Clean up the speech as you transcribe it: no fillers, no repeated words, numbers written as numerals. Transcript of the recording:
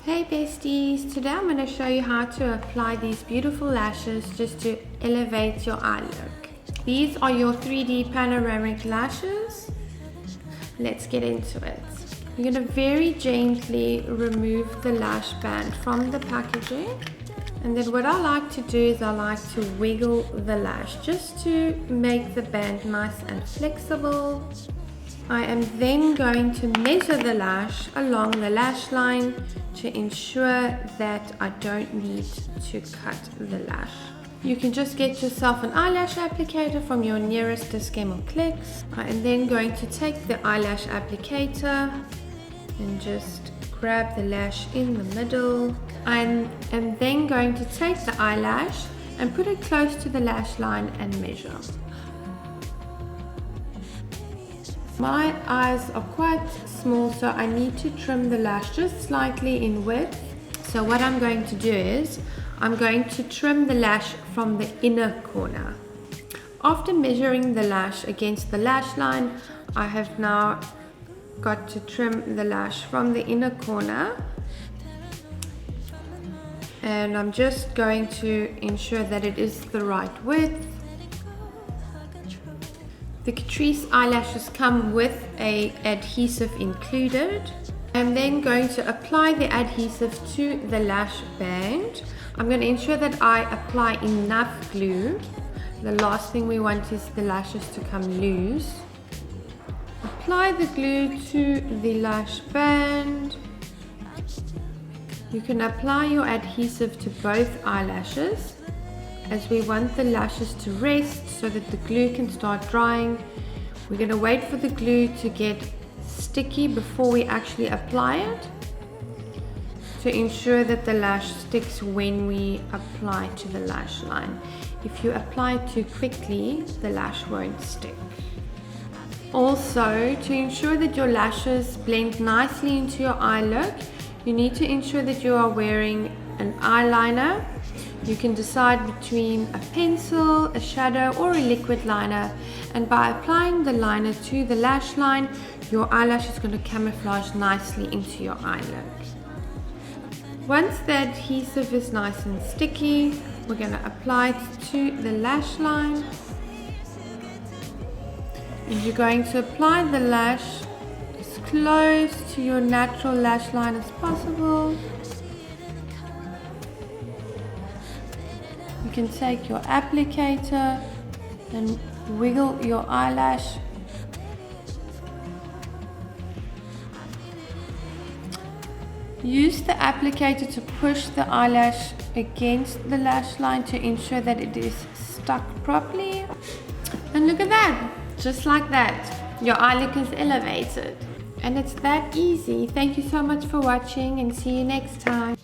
Hey besties, today I'm going to show you how to apply these beautiful lashes just to elevate your eye look. These are your 3D panoramic lashes. Let's get into it. You're going to very gently remove the lash band from the packaging. And then what I like to do is I like to wiggle the lash just to make the band nice and flexible. I am then going to measure the lash along the lash line to ensure that I don't need to cut the lash. You can just get yourself an eyelash applicator from your nearest Discam or Clicks. I am then going to take the eyelash applicator and just grab the lash in the middle. I am then going to take the eyelash and put it close to the lash line and measure. My eyes are quite small, so I need to trim the lash just slightly in width. So what I'm going to do is I'm going to trim the lash from the inner corner. After measuring the lash against the lash line, I have now got to trim the lash from the inner corner. And I'm just going to ensure that it is the right width. The CATRICE eyelashes come with an adhesive included. I'm then going to apply the adhesive to the lash band. I'm going to ensure that I apply enough glue. The last thing we want is the lashes to come loose. Apply the glue to the lash band. You can apply your adhesive to both eyelashes, as we want the lashes to rest so that the glue can start drying. We're going to wait for the glue to get sticky before we actually apply it, to ensure that the lash sticks when we apply to the lash line. If you apply too quickly, the lash won't stick. Also, to ensure that your lashes blend nicely into your eye look, you need to ensure that you are wearing an eyeliner. You can decide between a pencil, a shadow, or a liquid liner, and by applying the liner to the lash line, your eyelash is going to camouflage nicely into your eye look. Once the adhesive is nice and sticky, we're going to apply it to the lash line. And you're going to apply the lash as close to your natural lash line as possible. You can take your applicator and wiggle your eyelash. Use the applicator to push the eyelash against the lash line to ensure that it is stuck properly. And look at that, just like that, your eye look is elevated. And it's that easy. Thank you so much for watching and see you next time.